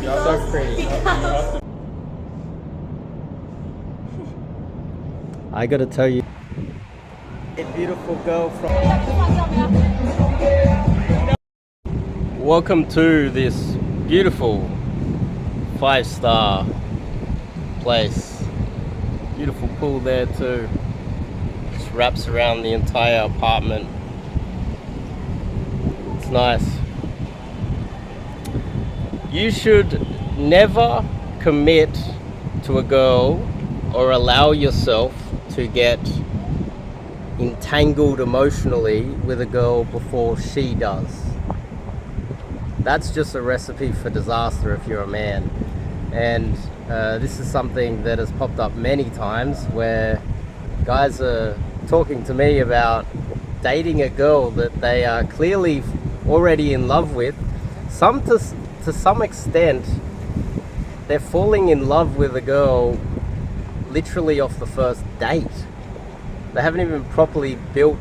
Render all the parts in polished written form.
So pretty. I gotta tell you, a beautiful girl from. Welcome to this beautiful 5-star place. Beautiful pool there too. Just wraps around the entire apartment. It's nice. You should never commit to a girl or allow yourself to get entangled emotionally with a girl before she does. That's just a recipe for disaster if you're a man. And this is something that has popped up many times where guys are talking to me about dating a girl that they are clearly already in love with. To some extent, they're falling in love with a girl literally off the first date. They haven't even properly built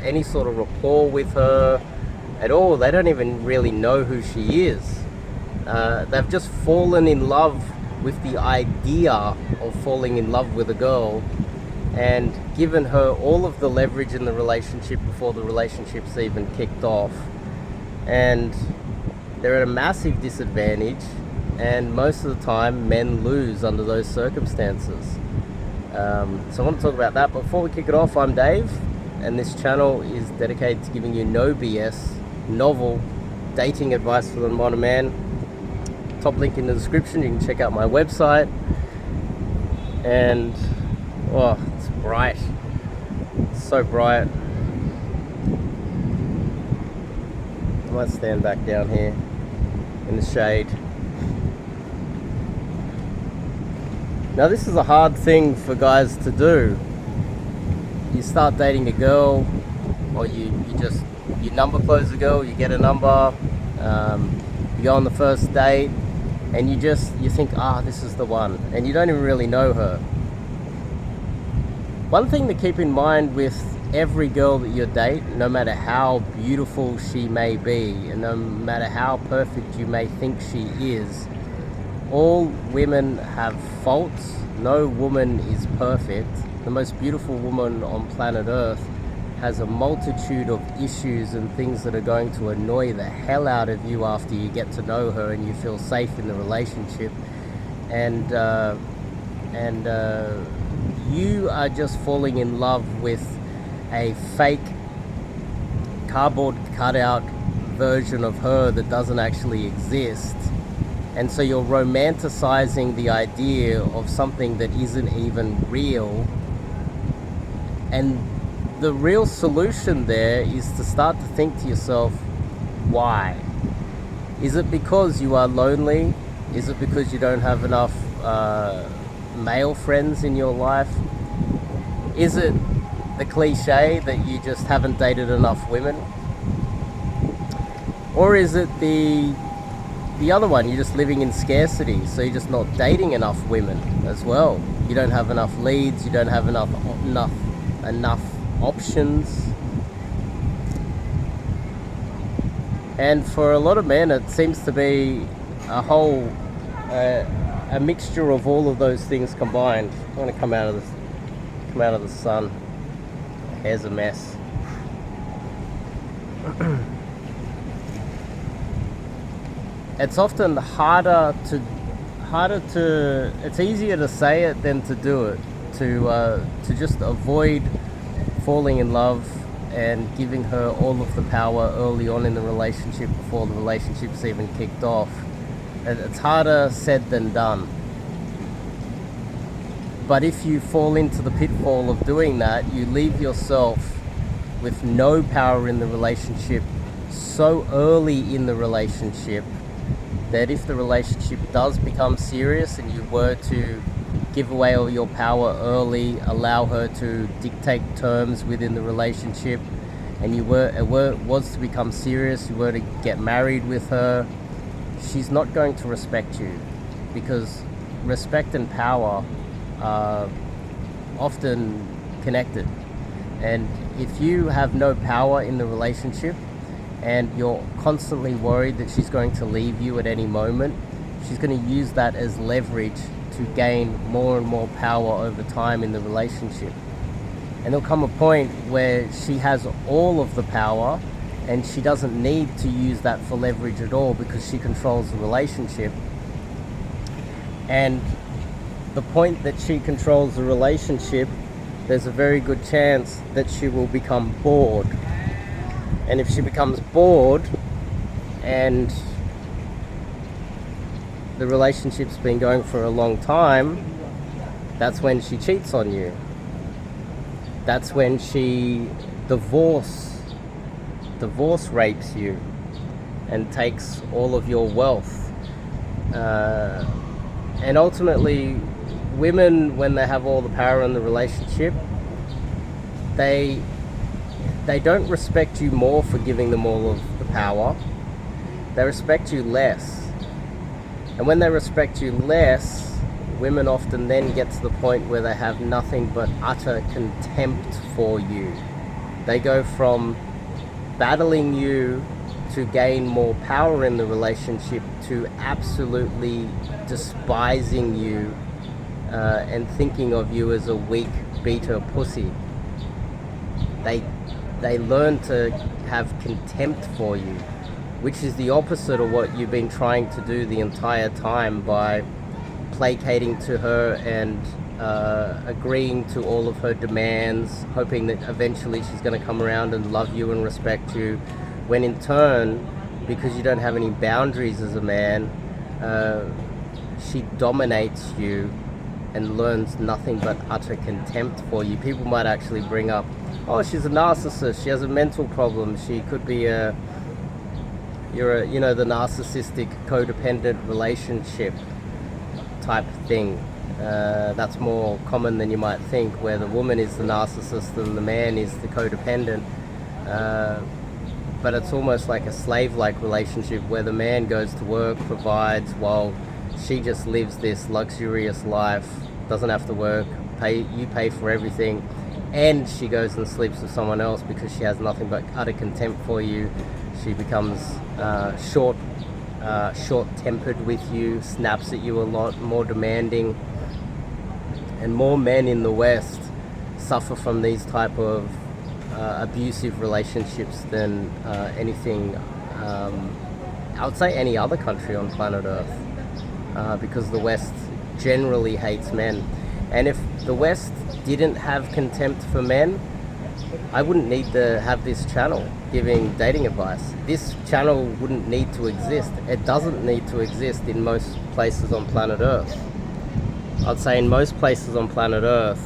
any sort of rapport with her at all. They don't even really know who she is. They've just fallen in love with the idea of falling in love with a girl and given her all of the leverage in the relationship before the relationship's even kicked off. And they're at a massive disadvantage, and most of the time men lose under those circumstances. So I want to talk about that. Before we kick it off, I'm Dave, and this channel is dedicated to giving you no BS, novel dating advice for the modern man. Top link in the description. You can check out my website. And oh, it's bright. It's so bright. I might stand back down here in the shade. Now this is a hard thing for guys to do. You start dating a girl, or you number close a girl, you get a number, you go on the first date, and you think, this is the one, and you don't even really know her. One thing to keep in mind with every girl that you date, no matter how beautiful she may be, and no matter how perfect you may think she is, all women have faults. No woman is perfect. The most beautiful woman on planet Earth has a multitude of issues and things that are going to annoy the hell out of you after you get to know her and you feel safe in the relationship. And you are just falling in love with a fake cardboard cutout version of her that doesn't actually exist. And so you're romanticizing the idea of something that isn't even real. And the real solution there is to start to think to yourself, why? Is it because you are lonely? Is it because you don't have enough male friends in your life? Is it the cliche that you just haven't dated enough women? Or is it the other one, you're just living in scarcity, so you're just not dating enough women as well? You don't have enough leads, you don't have enough options. And for a lot of men, it seems to be a mixture of all of those things combined. I'm going to come out of the sun. My hair's a mess. It's often it's easier to say it than to do it, to just avoid falling in love and giving her all of the power early on in the relationship before the relationship's even kicked off. It's harder said than done. But if you fall into the pitfall of doing that, you leave yourself with no power in the relationship so early in the relationship that if the relationship does become serious and you were to give away all your power early, allow her to dictate terms within the relationship, and it was to become serious, you were to get married with her, she's not going to respect you, because respect and power are often connected. And if you have no power in the relationship, and you're constantly worried that she's going to leave you at any moment, she's going to use that as leverage to gain more and more power over time in the relationship. And there'll come a point where she has all of the power and she doesn't need to use that for leverage at all because she controls the relationship. And the point that she controls the relationship, there's a very good chance that she will become bored. And if she becomes bored and the relationship's been going for a long time, that's when she cheats on you. That's when she divorce rapes you and takes all of your wealth. And ultimately, women, when they have all the power in the relationship, they don't respect you more for giving them all of the power. They respect you less. And when they respect you less, women often then get to the point where they have nothing but utter contempt for you. They go from battling you to gain more power in the relationship to absolutely despising you and thinking of you as a weak beta pussy. They learn to have contempt for you, which is the opposite of what you've been trying to do the entire time by placating to her and agreeing to all of her demands, hoping that eventually she's going to come around and love you and respect you, when in turn, because you don't have any boundaries as a man, she dominates you and learns nothing but utter contempt for you. People might actually bring up, oh, she's a narcissist, she has a mental problem, she could be the narcissistic codependent relationship type thing. That's more common than you might think, where the woman is the narcissist and the man is the codependent. But it's almost like a slave-like relationship where the man goes to work, provides, while she just lives this luxurious life, doesn't have to work, you pay for everything, and she goes and sleeps with someone else because she has nothing but utter contempt for you. She becomes short-tempered with you, snaps at you a lot, more demanding. And more men in the West suffer from these type of abusive relationships than anything, I would say any other country on planet Earth, because the West generally hates men. And if the West didn't have contempt for men, I wouldn't need to have this channel giving dating advice. This channel wouldn't need to exist. It doesn't need to exist in most places on planet Earth. I'd say in most places on planet Earth,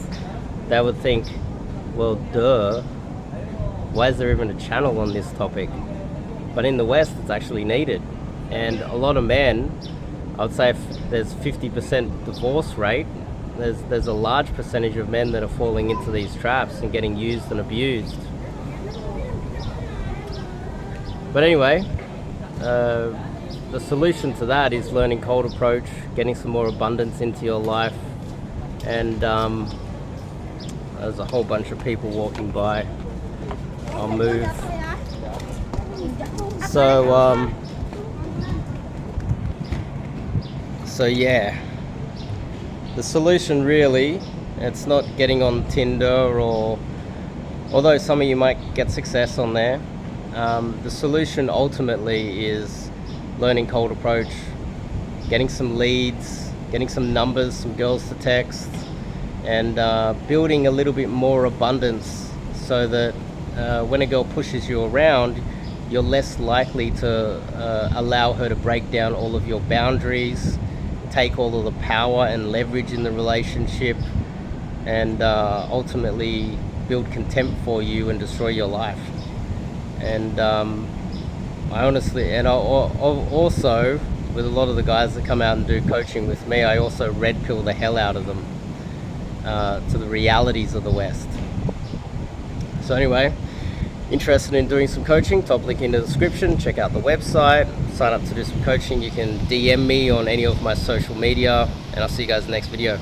they would think, well, duh, why is there even a channel on this topic? But in the West, it's actually needed. And a lot of men, I would say if there's 50% divorce rate, there's a large percentage of men that are falling into these traps and getting used and abused. But anyway, the solution to that is learning cold approach, getting some more abundance into your life. And there's a whole bunch of people walking by. I'll move. So yeah, the solution really, it's not getting on Tinder, or although some of you might get success on there, the solution ultimately is learning cold approach, getting some leads, getting some numbers, some girls to text, and building a little bit more abundance so that when a girl pushes you around, you're less likely to allow her to break down all of your boundaries, take all of the power and leverage in the relationship, and ultimately build contempt for you and destroy your life. And I honestly, and I also, with a lot of the guys that come out and do coaching with me, I also red pill the hell out of them to the realities of the West. So anyway, interested in doing some coaching, top link in the description. Check out the website, sign up to do some coaching. You can DM me on any of my social media, and I'll see you guys in the next video.